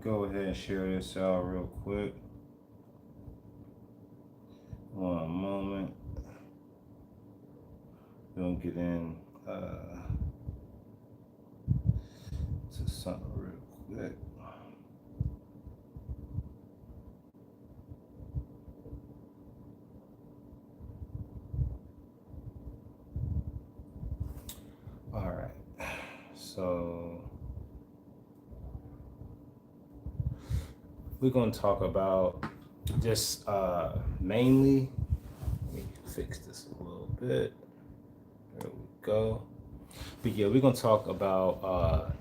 go ahead and share this out real quick. One moment. We're gonna get in to something real quick. All right. So we're gonna talk about just mainly. Let me fix this a little bit. There we go. But yeah, we're gonna talk about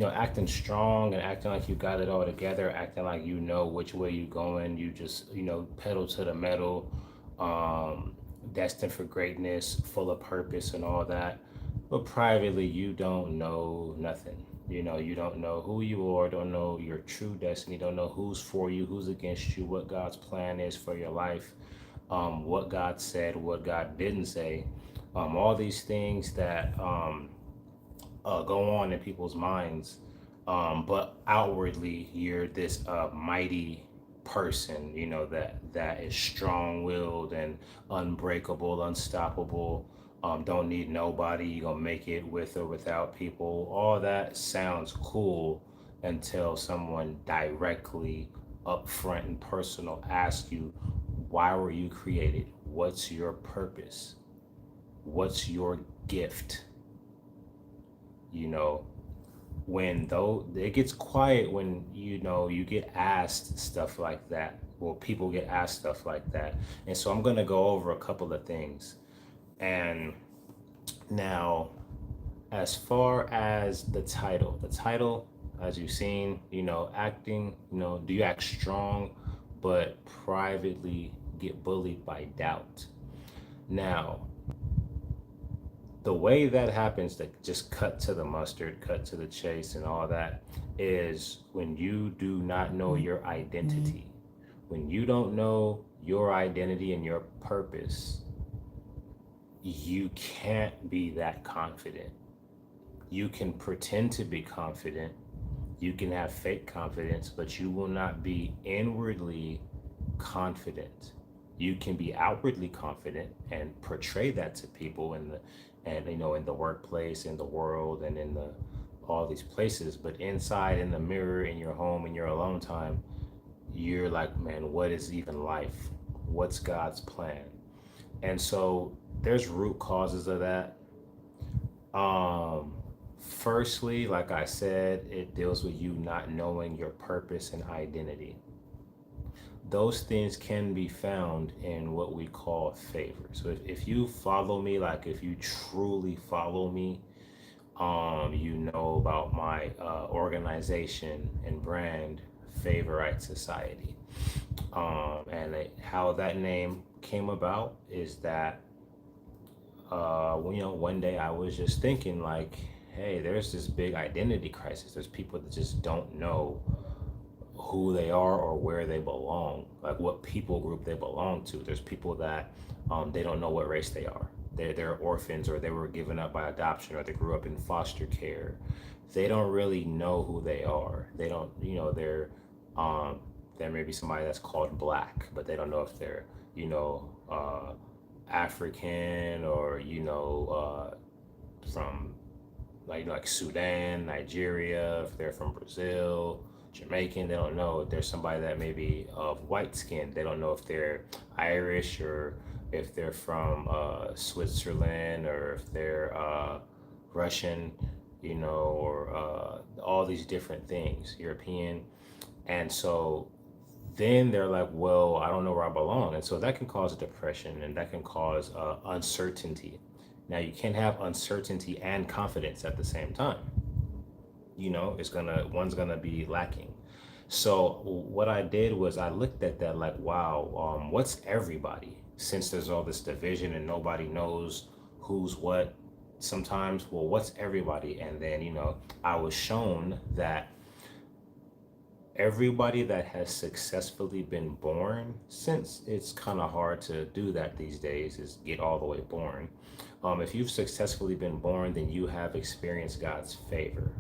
acting strong and acting like you got it all together, acting like you know which way you going. You just pedal to the metal, destined for greatness, full of purpose and all that. But privately, you don't know nothing. You don't know who you are, don't know your true destiny, don't know who's for you, who's against you, what God's plan is for your life, what God said, what God didn't say, all these things that go on in people's minds. But outwardly, you're this mighty person, that is strong-willed and unbreakable, unstoppable. Don't need nobody. You're gonna make it with or without people. All that sounds cool until someone directly, upfront and personal asks you, why were you created? What's your purpose? What's your gift? you know when though it gets quiet when you get asked stuff like that, well, people get asked stuff like that. And so I'm going to go over a couple of things. And now, as far as the title, as you've seen, acting, do you act strong but privately get bullied by doubt? Now, the way that happens, that just cut to the mustard, cut to the chase and all that, is when you do not know your identity. When you don't know your identity and your purpose, you can't be that confident. You can pretend to be confident, you can have fake confidence, but you will not be inwardly confident. You can be outwardly confident and portray that to people in the workplace, in the world, and in the all these places. But inside, in the mirror, in your home, in your alone time, you're like, man, what is even life? What's God's plan? And so there's root causes of that. Um, Firstly, like I said, it deals with you not knowing your purpose and identity. Those things can be found in what we call favor. So if you follow me, like if you truly follow me, you know about my organization and brand, Favorite Society. How that name came about is that, one day I was just thinking, like, hey, there's this big identity crisis. There's people that just don't know who they are or where they belong, like what people group they belong to. There's people that they don't know what race they are. They're orphans, or they were given up by adoption, or they grew up in foster care. They don't really know who they are. They don't, there may be somebody that's called black, but they don't know if they're, African, or from like Sudan, Nigeria, if they're from Brazil, Jamaican. They don't know if there's somebody that may be of white skin. They don't know if they're Irish, or if they're from Switzerland, or if they're Russian, or all these different things, European. And so then they're like, well, I don't know where I belong. And so that can cause depression, and that can cause uncertainty. Now, you can't have uncertainty and confidence at the same time. One's gonna be lacking. So what I did was I looked at that like, wow, what's everybody? Since there's all this division and nobody knows who's what sometimes, well, what's everybody? And then, I was shown that everybody that has successfully been born, since it's kind of hard to do that these days, is get all the way born. If you've successfully been born, then you have experienced God's favor,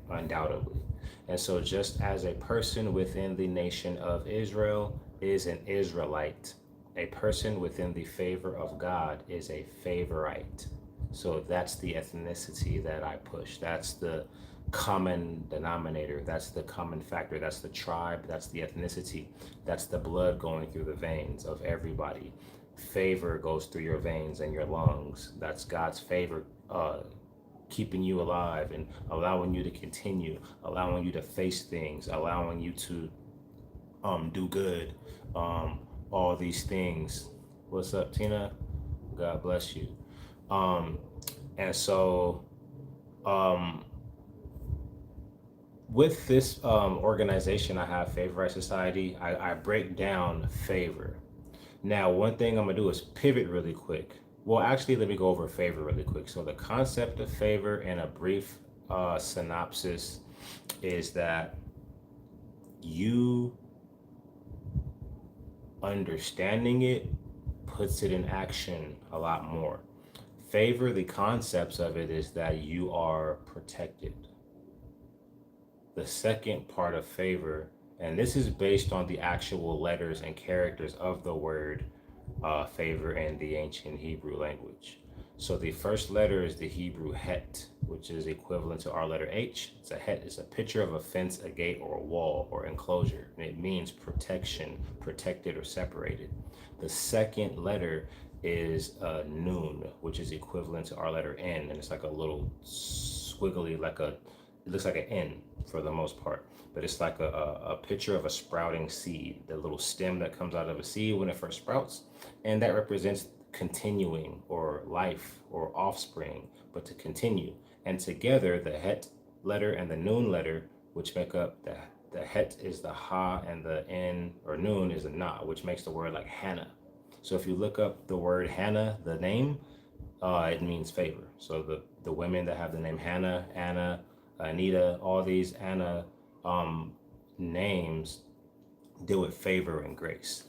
undoubtedly. And so, just as a person within the nation of Israel is an Israelite, a person within the favor of God is a favorite. So, that's the ethnicity that I push. That's the common denominator. That's the common factor. That's the tribe. That's the ethnicity. That's the blood going through the veins of everybody. Favor goes through your veins and your lungs. That's God's favor, keeping you alive and allowing you to continue, allowing you to face things, allowing you to do good, all these things. What's up, Tina? God bless you. Um, and so um, with this organization I have, Favor Right Society, I break down favor. Now, one thing I'm gonna do is pivot really quick. Well, actually, let me go over favor really quick. So the concept of favor in a brief synopsis is that you understanding it puts it in action a lot more. Favor, the concepts of it is that you are protected. The second part of favor, and this is based on the actual letters and characters of the word favor in the ancient Hebrew language. So the first letter is the Hebrew het, which is equivalent to our letter H. It's a het. It's a picture of a fence, a gate, or a wall or enclosure. And it means protection, protected or separated. The second letter is noon, which is equivalent to our letter N. And it's like a little squiggly, it looks like an N for the most part. But it's like a picture of a sprouting seed, the little stem that comes out of a seed when it first sprouts. And that represents continuing or life or offspring, but to continue. And together, the het letter and the noon letter, which make up the het is the ha and the n or noon is the na, which makes the word like Hannah. So if you look up the word Hannah, the name, it means favor. So the women that have the name Hannah, Anna, Anita, all these Anna names deal with favor and grace.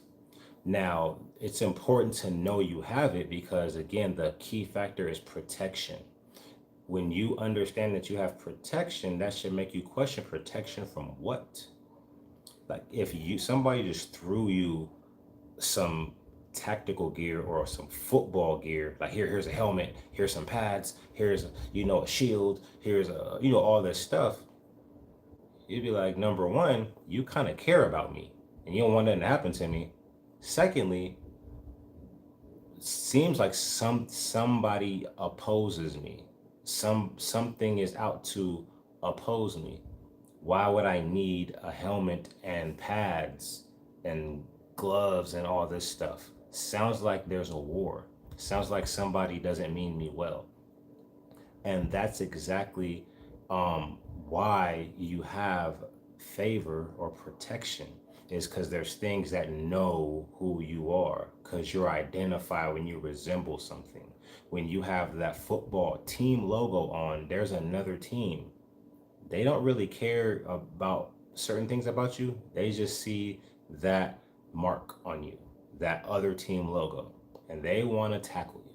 Now, it's important to know you have it because, again, the key factor is protection. When you understand that you have protection, that should make you question protection from what? Like if somebody just threw you some tactical gear or some football gear, like here's a helmet, here's some pads, here's a shield, here's all this stuff, you'd be like, number one, you kind of care about me and you don't want nothing to happen to me. Secondly, seems like somebody opposes me. Something is out to oppose me. Why would I need a helmet and pads and gloves and all this stuff? Sounds like there's a war. Sounds like somebody doesn't mean me well. And that's exactly why you have favor or protection, is because there's things that know who you are, because you're identified when you resemble something. When you have that football team logo on, there's another team. They don't really care about certain things about you. They just see that mark on you, that other team logo, and they want to tackle you.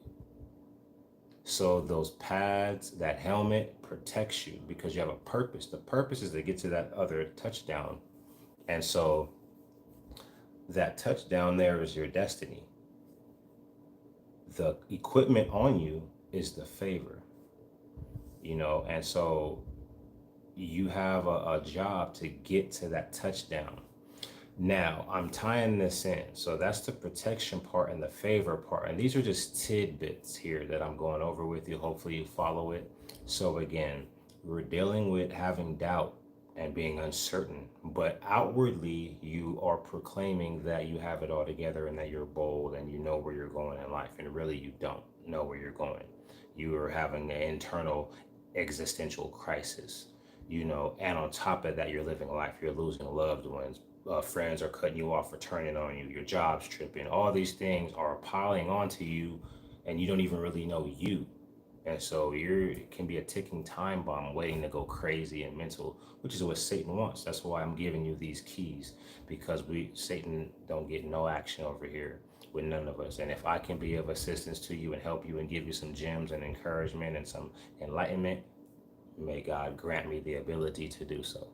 So those pads, that helmet protects you because you have a purpose. The purpose is to get to that other touchdown. And so that touchdown there is your destiny. The equipment on you is the favor, and so you have a job to get to that touchdown. Now, I'm tying this in. So that's the protection part and the favor part. And these are just tidbits here that I'm going over with you. Hopefully you follow it. So again, we're dealing with having doubt and being uncertain, but outwardly you are proclaiming that you have it all together and that you're bold and you know where you're going in life. And really you don't know where you're going. You are having an internal existential crisis, and on top of that, you're living life. You're losing loved ones. Friends are cutting you off or turning on you. Your job's tripping. All these things are piling onto you and you don't even really know you. And so it can be a ticking time bomb waiting to go crazy and mental, which is what Satan wants. That's why I'm giving you these keys, because Satan don't get no action over here with none of us. And if I can be of assistance to you and help you and give you some gems and encouragement and some enlightenment, may God grant me the ability to do so.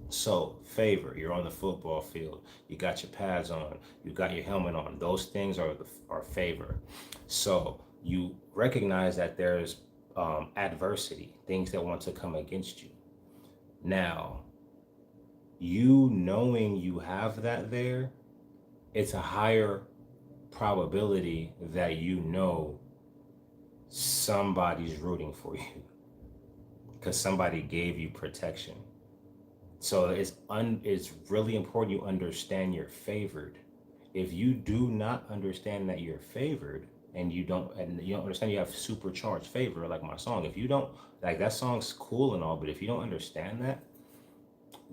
So, favor, you're on the football field, you got your pads on, you got your helmet on. Those things are favor. So, you recognize that there's adversity, things that want to come against you. Now, you knowing you have that there, it's a higher probability that you know somebody's rooting for you because somebody gave you protection. So it's really important you understand you're favored. If you do not understand that you're favored and you don't understand you have supercharged favor like my song, if you don't like that song's cool and all, but if you don't understand that,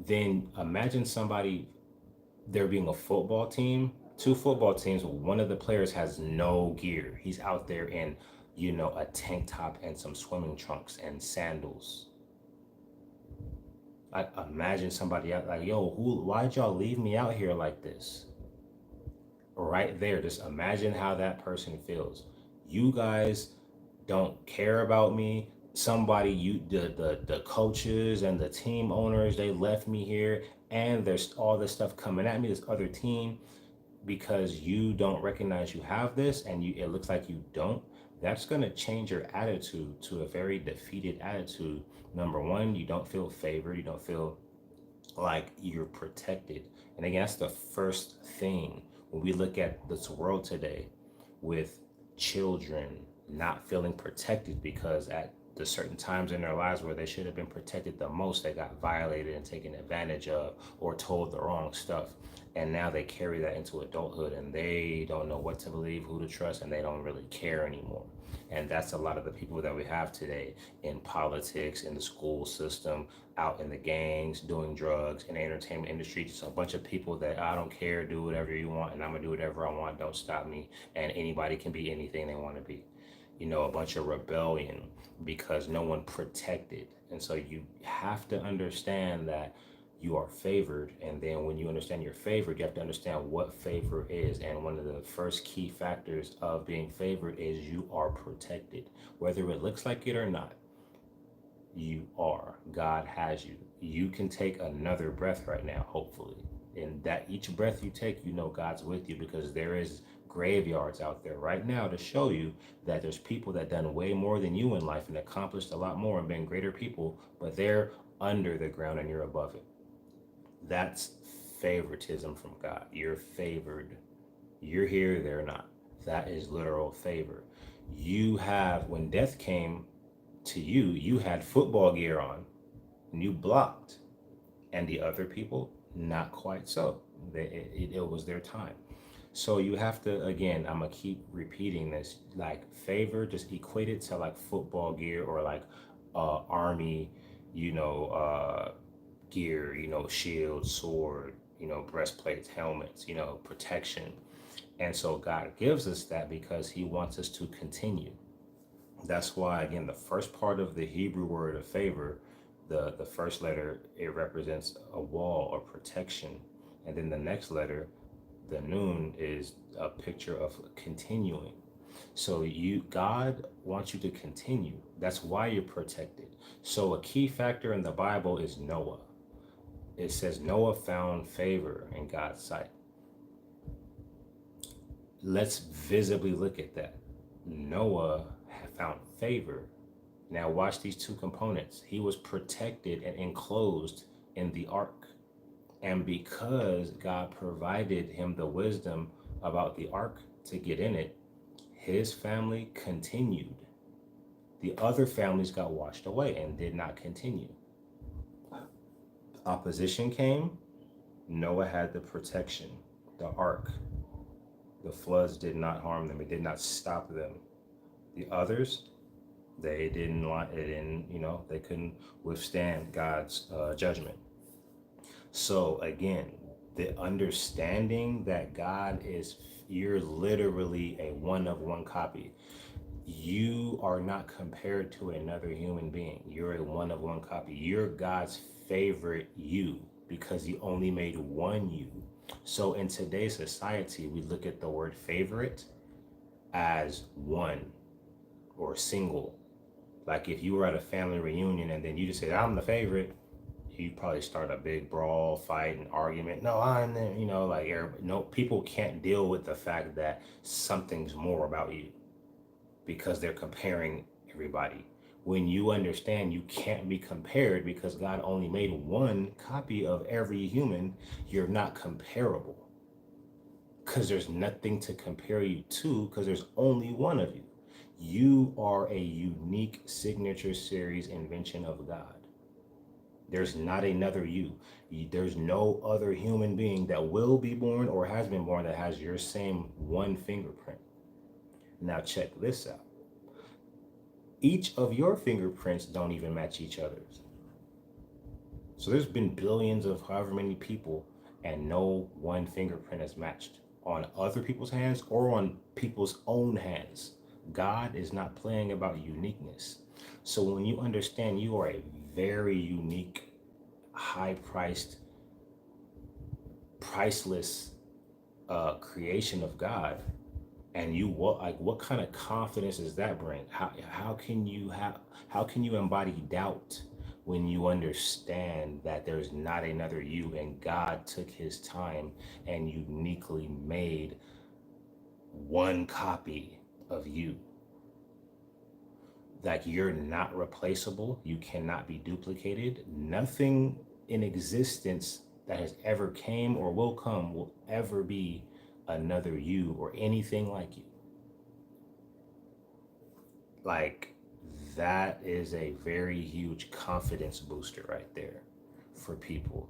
then imagine somebody there being a football team, two football teams, one of the players has no gear. He's out there in, a tank top and some swimming trunks and sandals. I imagine somebody out like, yo, why'd y'all leave me out here like this? Right there, just imagine how that person feels. You guys don't care about me. Somebody, the coaches and the team owners, they left me here, and there's all this stuff coming at me, this other team, because you don't recognize you have this and it looks like you don't. That's going to change your attitude to a very defeated attitude. Number one, you don't feel favored, you don't feel like you're protected. And again, that's the first thing when we look at this world today with children not feeling protected because at the certain times in their lives where they should have been protected the most, they got violated and taken advantage of or told the wrong stuff. And now they carry that into adulthood and they don't know what to believe, who to trust, and they don't really care anymore. And that's a lot of the people that we have today in politics, in the school system, out in the gangs, doing drugs, in the entertainment industry. Just a bunch of people that I don't care, do whatever you want, and I'm gonna do whatever I want, don't stop me. And anybody can be anything they want to be. A bunch of rebellion because no one protected. And so you have to understand that you are favored. And then when you understand you're favored, you have to understand what favor is. And one of the first key factors of being favored is you are protected. Whether it looks like it or not, you are. God has you. You can take another breath right now, hopefully. And that each breath you take, God's with you because there is graveyards out there right now to show you that there's people that done way more than you in life and accomplished a lot more and been greater people, but they're under the ground and you're above it. That's favoritism from God. You're favored. You're here, they're not. That is literal favor. You have, when death came to you, you had football gear on and you blocked. And the other people, not quite so. It was their time. So you have to, again, I'm going to keep repeating this, like favor, just equate it to like football gear or like army, you know, gear, shield, sword, breastplates, helmets, protection. And so God gives us that because he wants us to continue. That's why, again, the first part of the Hebrew word of favor, the first letter, it represents a wall or protection. And then the next letter, the noon, is a picture of continuing. So God wants you to continue. That's why you're protected. So a key factor in the Bible is Noah. It says Noah found favor in God's sight. Let's visibly look at that. Noah found favor. Now watch these two components. He was protected and enclosed in the ark. And because God provided him the wisdom about the ark to get in it, his family continued. The other families got washed away and did not continue. Opposition came, Noah had the protection, the ark. The floods did not harm them. It did not stop them. The others, they couldn't withstand God's judgment. So again, the understanding that you're literally a one of one copy. You are not compared to another human being. You're a one of one copy. You're God's favorite you because he only made one you. So in today's society, we look at the word favorite as one or single. Like if you were at a family reunion and then you just said, I'm the favorite, you probably start a big brawl, fight, and argument. No, I'm there, like everybody, no, people can't deal with the fact that something's more about you because they're comparing everybody. When you understand you can't be compared because God only made one copy of every human, you're not comparable because there's nothing to compare you to because there's only one of you. You are a unique signature series invention of God. There's not another you. There's no other human being that will be born or has been born that has your same one fingerprint. Now check this out. Each of your fingerprints don't even match each other's. So there's been billions of however many people and no one fingerprint is matched on other people's hands or on people's own hands. God is not playing about uniqueness. So when you understand you are a very unique, high-priced, priceless creation of God, and what kind of confidence does that bring? How can you embody doubt when you understand that there's not another you and God took his time and uniquely made one copy of you? Like, you're not replaceable, you cannot be duplicated. Nothing in existence that has ever came or will come will ever be another you or anything like you. Like, that is a very huge confidence booster right there for people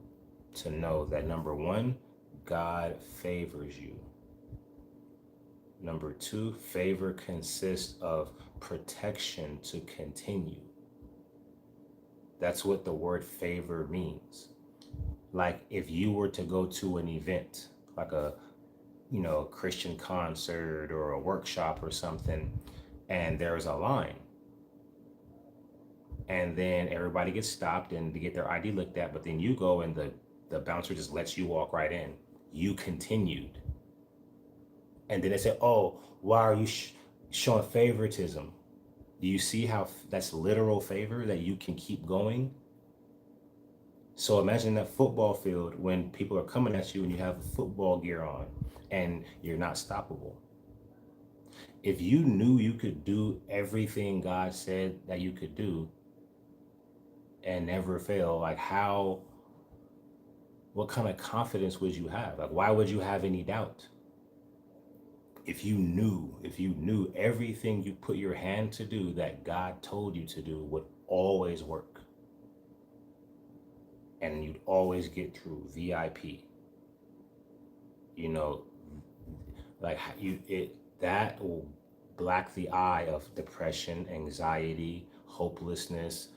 to know that number one, God favors you. Number two, favor consists of protection to continue. That's what the word favor means. Like, if you were to go to an event, like a Christian concert or a workshop or something, and there's a line, and then everybody gets stopped and to get their ID looked at, but then you go and the bouncer just lets you walk right in. You continued. And then they say, oh, why are you showing favoritism? Do you see how that's literal favor, that you can keep going? So imagine that football field when people are coming at you and you have football gear on and you're not stoppable. If you knew you could do everything God said that you could do and never fail, like what kind of confidence would you have? Like, why would you have any doubt? If you knew everything you put your hand to do that God told you to do would always work. And you'd always get through VIP. That will black the eye of depression, anxiety, hopelessness,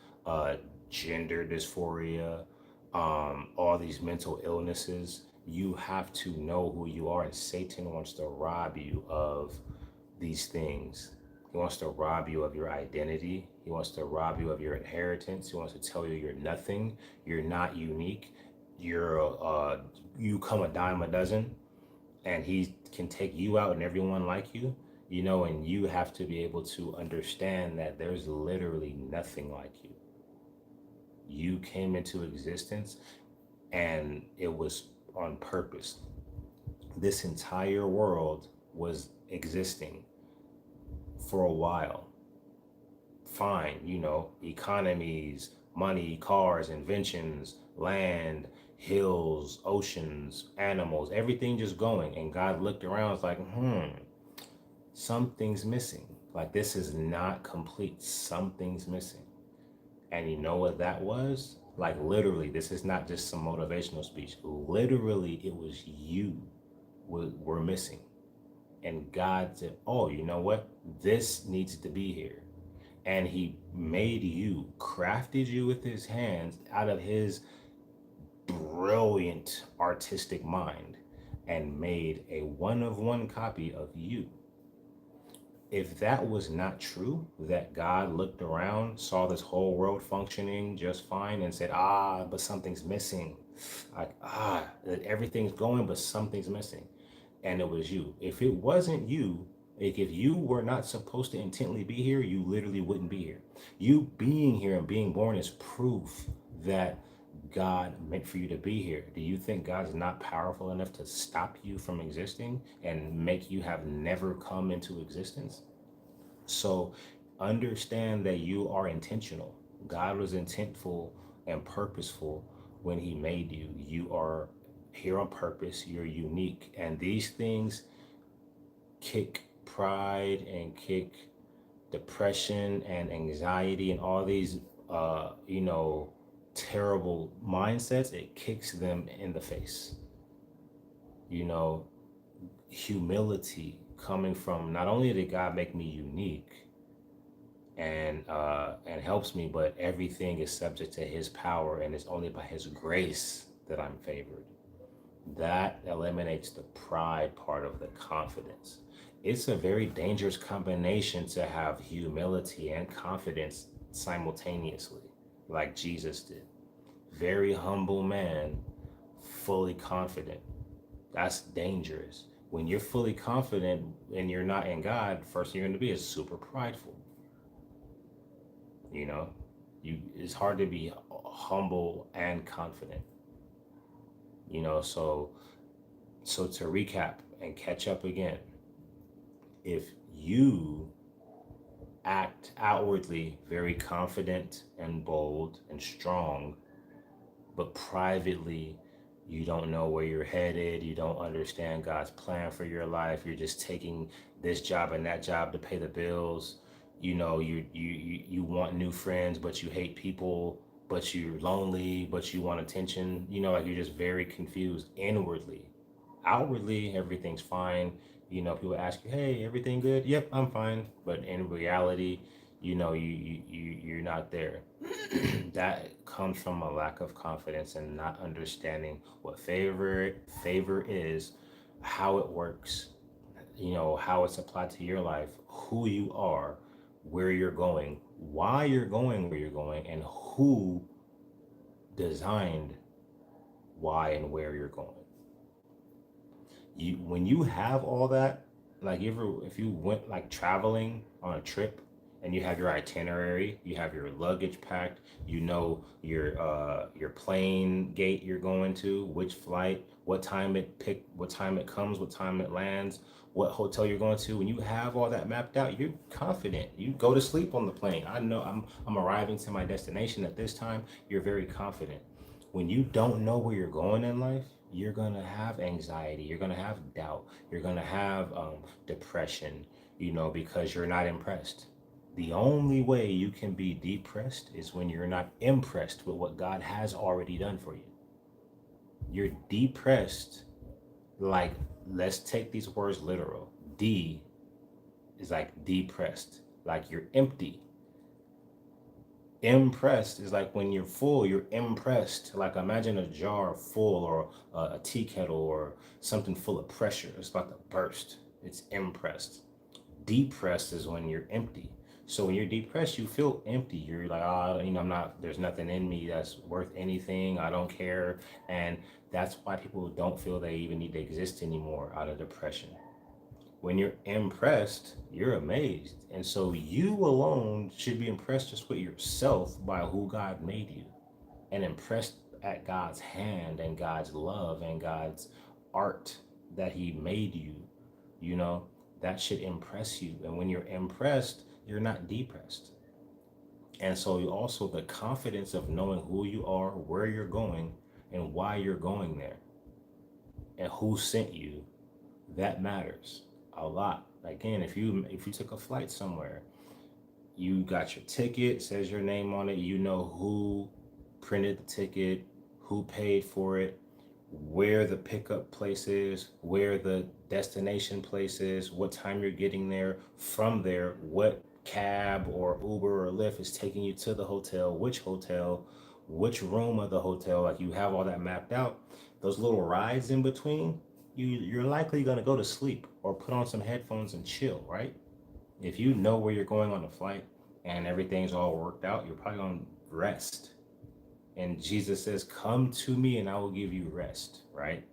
gender dysphoria, all these mental illnesses. You have to know who you are, and Satan wants to rob you of these things. He wants to rob you of your identity. He wants to rob you of your inheritance. He wants to tell you you're nothing. You're not unique. You come a dime a dozen, and he can take you out and everyone like you, and you have to be able to understand that there's literally nothing like you. You came into existence and it was on purpose. This entire world was existing for a while. Fine, economies, money, cars, inventions, land, hills, oceans, animals, everything just going. And God looked around, was like, something's missing. Like, this is not complete. Something's missing. And you know what that was? Like, literally, this is not just some motivational speech. Literally, it was you were missing. And God said, oh, you know what? This needs to be here. And he made you, crafted you with his hands out of his brilliant artistic mind, and made a one-of-one copy of you. If that was not true, that God looked around, saw this whole world functioning just fine and said, but something's missing. Everything's going, but something's missing. And it was you. If it wasn't you, like, if you were not supposed to intently be here, you literally wouldn't be here. You being here and being born is proof that God meant for you to be here? Do you think God's not powerful enough to stop you from existing and make you have never come into existence? So understand that you are intentional. God was intentful and purposeful when he made you. You are here on purpose. You're unique. And these things kick pride and kick depression and anxiety and all these terrible mindsets. It kicks them in the face. You know, humility coming from, not only did God make me unique and helps me, but everything is subject to his power, and it's only by his grace that I'm favored. That eliminates the pride part of the confidence. It's a very dangerous combination to have humility and confidence simultaneously, like Jesus did. Very humble man, fully confident. That's dangerous. When you're fully confident and you're not in God, first thing you're going to be is super prideful. You know, it's hard to be humble and confident. So to recap and catch up again, if you act outwardly very confident and bold and strong, but privately you don't know where you're headed, you don't understand God's plan for your life, you're just taking this job and that job to pay the bills, you want new friends but you hate people, but you're lonely, but you want attention, like you're just very confused inwardly. Outwardly everything's fine. People ask you, hey, everything good? Yep, I'm fine. But in reality, you're not there. That comes from a lack of confidence and not understanding what favor is, how it works, how it's applied to your life, who you are, where you're going, why you're going where you're going, and who designed why and where you're going. When you have all that, like if you went like traveling on a trip and you have your itinerary, you have your luggage packed, your plane gate you're going to, which flight, what time it comes, what time it lands, what hotel you're going to. When you have all that mapped out, you're confident. You go to sleep on the plane. I know I'm arriving to my destination at this time. You're very confident. When you don't know where you're going in life, you're going to have anxiety, you're going to have doubt, you're going to have depression, because you're not impressed. The only way you can be depressed is when you're not impressed with what God has already done for you. You're depressed, like, let's take these words literal. D is like depressed, like you're empty. Impressed is like when you're full, you're impressed. Like imagine a jar full, or a tea kettle, or something full of pressure. It's about to burst. It's impressed. Depressed is when you're empty. So when you're depressed, you feel empty. You're like, I'm not, there's nothing in me that's worth anything. I don't care. And that's why people don't feel they even need to exist anymore out of depression. When you're impressed, you're amazed. And so you alone should be impressed just with yourself by who God made you, and impressed at God's hand and God's love and God's art that he made you. You know, that should impress you. And when you're impressed, you're not depressed. And so you also the confidence of knowing who you are, where you're going, and why you're going there, and who sent you, that matters a lot. Again, if you took a flight somewhere, you got your ticket, says your name on it, you know who printed the ticket, who paid for it, where the pickup place is, where the destination place is, what time you're getting there, from there, what cab or Uber or Lyft is taking you to the hotel, which room of the hotel, like you have all that mapped out. Those little rides in between, you're likely gonna go to sleep or put on some headphones and chill, right? If you know where you're going on the flight and everything's all worked out, you're probably gonna rest. And Jesus says, come to me and I will give you rest, right?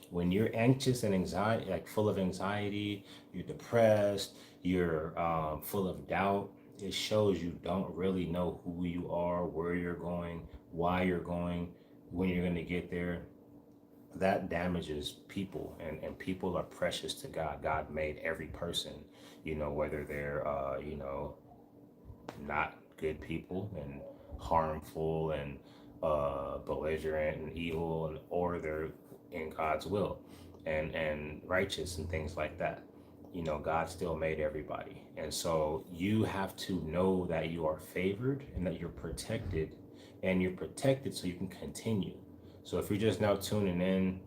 When you're anxious and anxiety, like full of anxiety, you're depressed, you're full of doubt, it shows you don't really know who you are, where you're going, why you're going. when you're going to get there, that damages people, and people are precious to God. God made every person, whether they're not good people and harmful and belligerent and evil, and or they're in God's will and righteous and things like that. God still made everybody. And so you have to know that you are favored and that you're protected, and you're protected so you can continue. So if you're just now tuning in,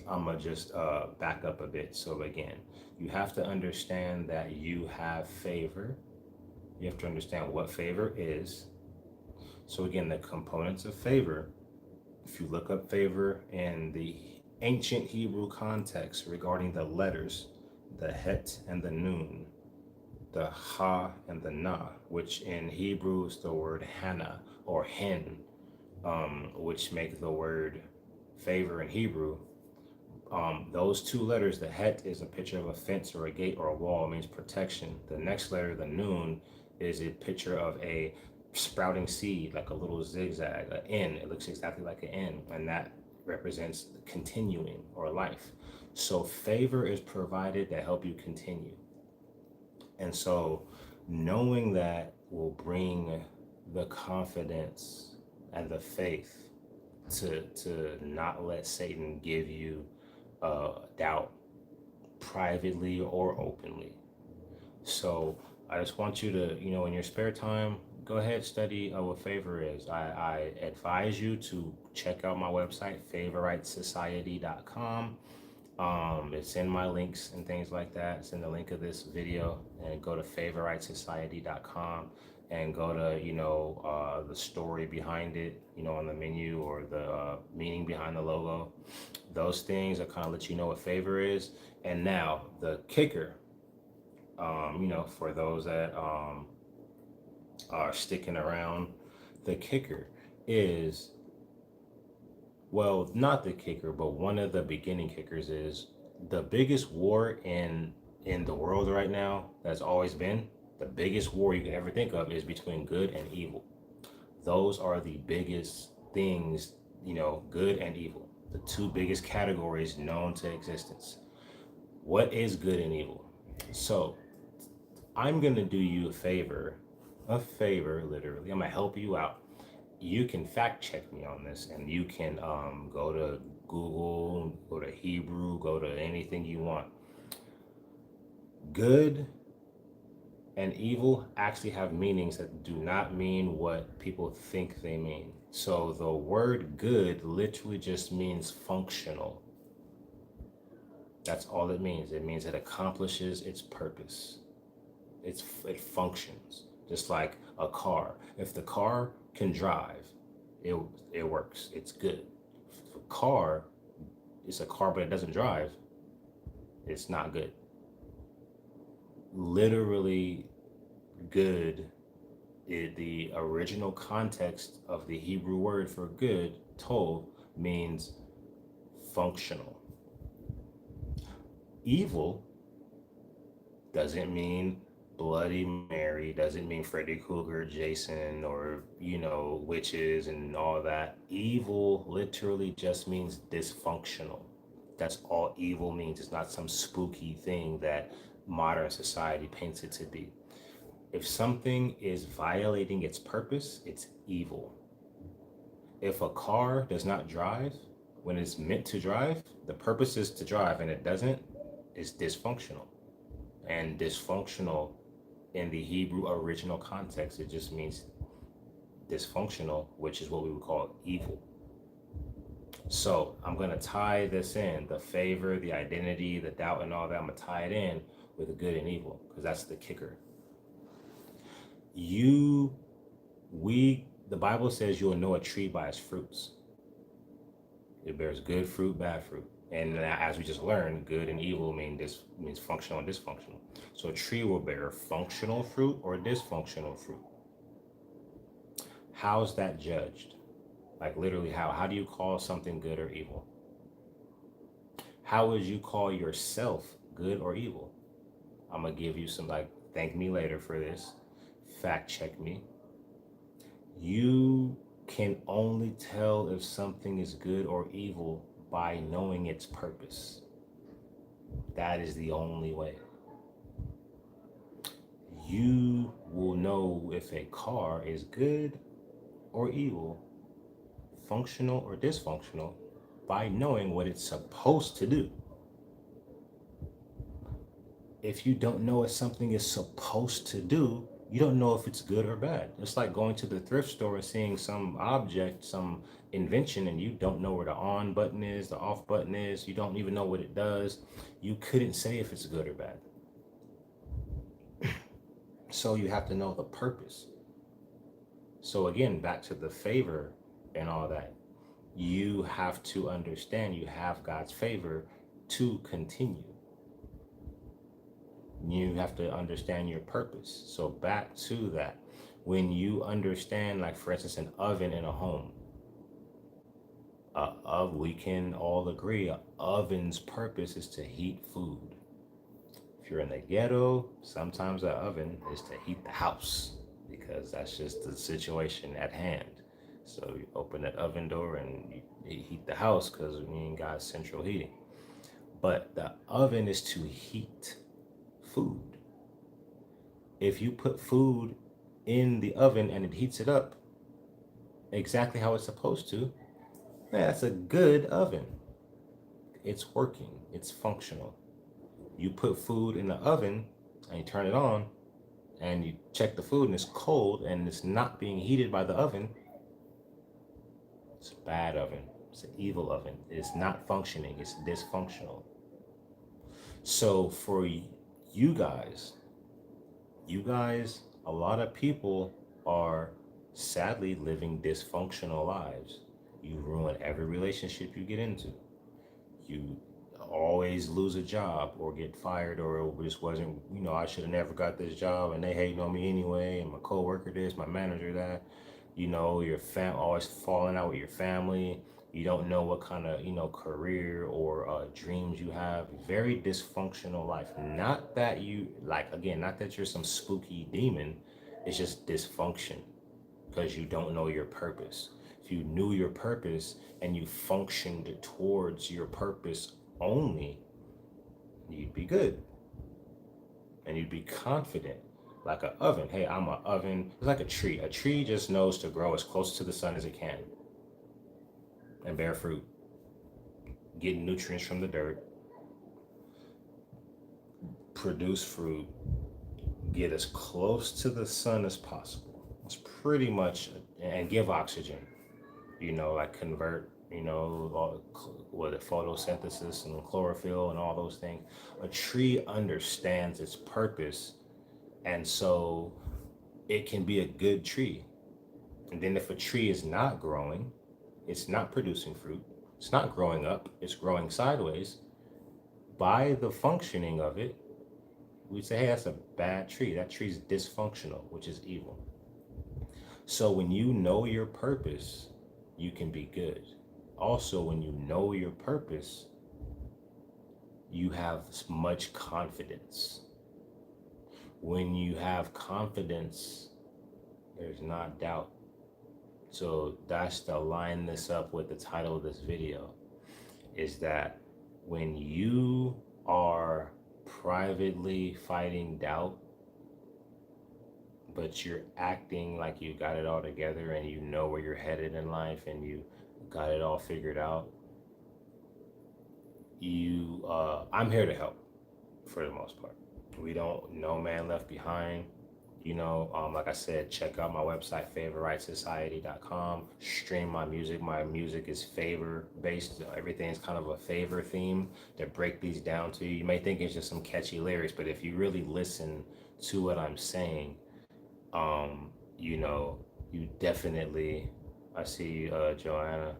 I'm gonna just back up a bit. So again, you have to understand that you have favor. You have to understand what favor is. So again, the components of favor, if you look up favor in the ancient Hebrew context regarding the letters, the het and the nun, the ha and the na, which in Hebrew is the word hana or hen, which make the word favor in Hebrew. Those two letters, the het is a picture of a fence or a gate or a wall, means protection. The next letter, the nun, is a picture of a sprouting seed, like a little zigzag, an N. It looks exactly like an N, and that represents continuing or life. So favor is provided to help you continue. And so knowing that will bring the confidence and the faith to not let Satan give you doubt privately or openly. So I just want you to, in your spare time, go ahead, study what favor is. I advise you to check out my website, favoritesociety.com. It's in my links and things like that. It's in the link of this video, and go to favoritesociety.com and go to, the story behind it, on the menu, or the meaning behind the logo. Those things are kind of let you know what favor is. And now the kicker, for those that are sticking around, the kicker is, well, not the kicker, but one of the beginning kickers is the biggest war in the world right now, that's always been the biggest war you can ever think of, is between good and evil. Those are the biggest things, good and evil, the two biggest categories known to existence. What is good and evil? So I'm gonna do you a favor, literally. I'm gonna help you out. You can fact check me on this, and you can go to Google, go to Hebrew, go to anything you want. Good and evil actually have meanings that do not mean what people think they mean. So the word good literally just means functional. That's all it means. It means it accomplishes its purpose. It functions, just like a car. If the car can drive, it works. It's good. If a car is a car but it doesn't drive, it's not good. Literally, good, the original context of the Hebrew word for good, tov, means functional. Evil doesn't mean Bloody Mary, doesn't mean Freddy Krueger, Jason, or, witches and all that. Evil literally just means dysfunctional. That's all evil means. It's not some spooky thing that modern society paints it to be. If something is violating its purpose, it's evil. If a car does not drive when it's meant to drive, the purpose is to drive and it doesn't, it's dysfunctional. And dysfunctional in the Hebrew original context, it just means dysfunctional, which is what we would call evil. So I'm going to tie this in, the favor, the identity, the doubt, and all that. I'm going to tie it in with the good and evil, because that's the kicker. The Bible says you'll know a tree by its fruits. It bears good fruit, bad fruit. And as we just learned, good and evil means functional and dysfunctional. So a tree will bear functional fruit or dysfunctional fruit. How's that judged? Like literally how? How do you call something good or evil? How would you call yourself good or evil? I'm going to give you some, thank me later for this. Fact check me. You can only tell if something is good or evil by knowing its purpose. That is the only way. You will know if a car is good or evil, functional or dysfunctional, by knowing what it's supposed to do. If you don't know what something is supposed to do, you don't know if it's good or bad. It's like going to the thrift store and seeing some object, some invention, and you don't know where the on button is, the off button is, you don't even know what it does. You couldn't say if it's good or bad. So you have to know the purpose. So again, back to the favor and all that. You have to understand you have God's favor to continue. You have to understand your purpose. So back to that. When you understand, like for instance, an oven in a home, we can all agree an oven's purpose is to heat food. If you're in the ghetto, sometimes an oven is to heat the house because that's just the situation at hand. So you open that oven door and you heat the house because we ain't got central heating. But the oven is to heat food. If you put food in the oven and it heats it up exactly how it's supposed to, that's a good oven. It's working, it's functional. You put food in the oven and you turn it on and you check the food and it's cold and it's not being heated by the oven, it's a bad oven. It's an evil oven. It's not functioning. It's dysfunctional. So for you guys, a lot of people are sadly living dysfunctional lives. You ruin every relationship you get into. You always lose a job or get fired, or it just wasn't, I should have never got this job and they hating on me anyway, and my coworker this, my manager that. Your always falling out with your family. You don't know what kind of, career or dreams you have. Very dysfunctional life. Not that not that you're some spooky demon. It's just dysfunction because you don't know your purpose. If you knew your purpose and you functioned towards your purpose only, you'd be good. And you'd be confident. Like an oven. Hey, I'm an oven. It's like a tree. A tree just knows to grow as close to the sun as it can and bear fruit, get nutrients from the dirt, produce fruit, get as close to the sun as possible. It's pretty much, and give oxygen, like convert, photosynthesis and chlorophyll and all those things. A tree understands its purpose, and so it can be a good tree. And then if a tree is not growing, it's not producing fruit, it's not growing up, it's growing sideways, by the functioning of it, we say, hey, that's a bad tree. That tree's dysfunctional, which is evil. So when you know your purpose, you can be good. Also, when you know your purpose, you have much confidence. When you have confidence, there's not doubt. So that's to line this up with the title of this video, is that when you are privately fighting doubt, but you're acting like you got it all together and you know where you're headed in life and you got it all figured out, I'm here to help for the most part. We don't, no man left behind. Like I said, check out my website, favoritesociety.com. Stream my music. My music is favor based. Everything's kind of a favor theme to break these down to you. You may think it's just some catchy lyrics, but if you really listen to what I'm saying, you definitely, I see Joanna.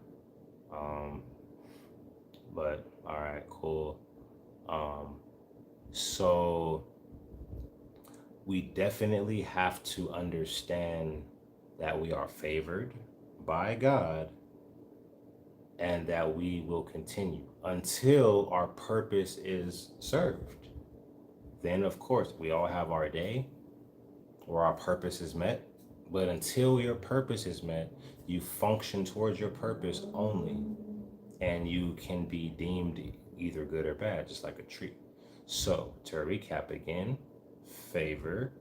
But all right, cool. So we definitely have to understand that we are favored by God and that we will continue until our purpose is served. Then, of course, we all have our day where our purpose is met But until your purpose is met, you function towards your purpose only, and you can be deemed either good or bad, just like a tree. So, to recap again, favor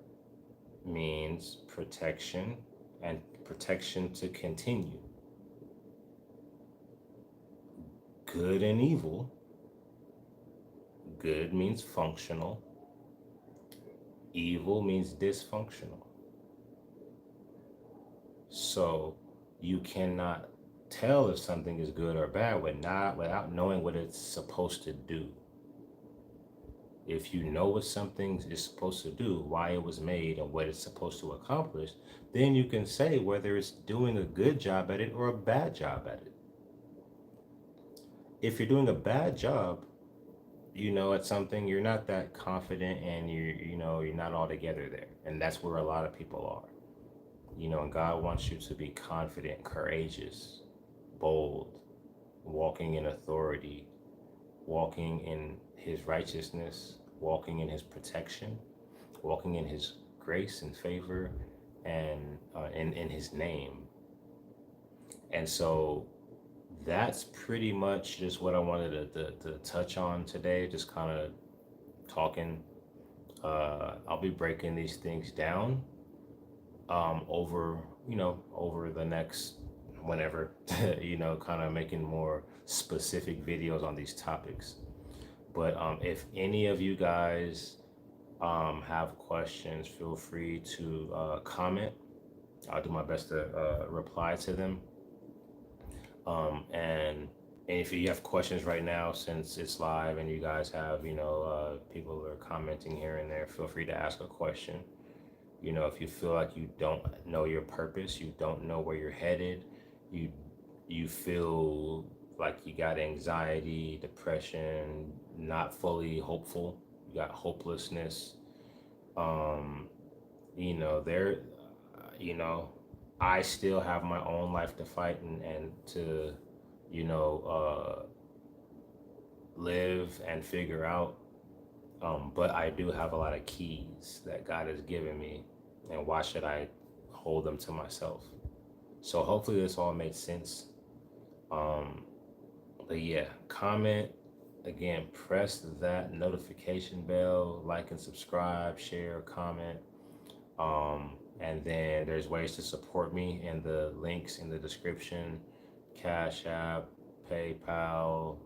means protection and protection to continue. Good and evil, good means functional, evil means dysfunctional. So you cannot tell if something is good or bad without knowing what it's supposed to do. If you know what something is supposed to do, why it was made, and what it's supposed to accomplish, then you can say whether it's doing a good job at it or a bad job at it. If you're doing a bad job, at something, you're not that confident, and you're not all together there. And that's where a lot of people are. And God wants you to be confident, courageous, bold, walking in authority, walking in his righteousness, walking in his protection, walking in his grace and favor, and in his name. And so that's pretty much just what I wanted to touch on today, just kind of talking. I'll be breaking these things down over the next whenever, kind of making more specific videos on these topics. But if any of you guys have questions, feel free to comment. I'll do my best to reply to them. And if you have questions right now, since it's live and you guys have, people are commenting here and there, feel free to ask a question. If you feel like you don't know your purpose, you don't know where you're headed, you you feel like you got anxiety, depression, not fully hopeful, you got hopelessness, um, there, you know, I still have my own life to fight and to, you know, live and figure out. But I do have a lot of keys that God has given me, and why should I hold them to myself? So hopefully this all made sense. Um, but yeah, comment again, press that notification bell, like and subscribe, share, comment. And then there's ways to support me in the links in the description: Cash App, PayPal,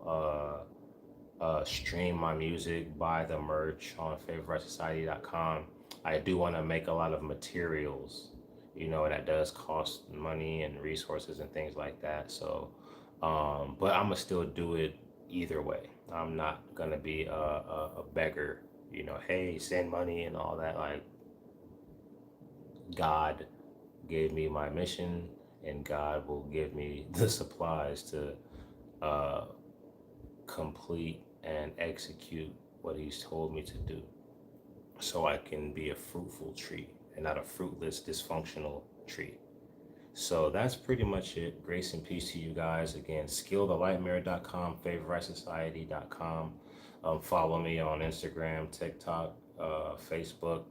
stream my music, buy the merch on favorritesociety.com. I do want to make a lot of materials, and that does cost money and resources and things like that. So, but I'm gonna still do it either way. I'm not gonna be a beggar, hey, send money and all that. Like, God gave me my mission, and God will give me the supplies to uh, complete and execute what He's told me to do, so I can be a fruitful tree and not a fruitless, dysfunctional tree. So that's pretty much it. Grace and peace to you guys. Again, skillthelightmare.com, favorritesociety.com. Follow me on Instagram, TikTok, Facebook.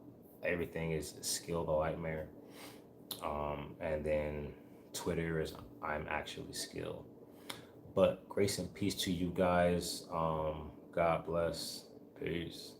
Everything is Skill the Lightmare. And then Twitter is I'm actually Skill. But grace and peace to you guys. God bless. Peace.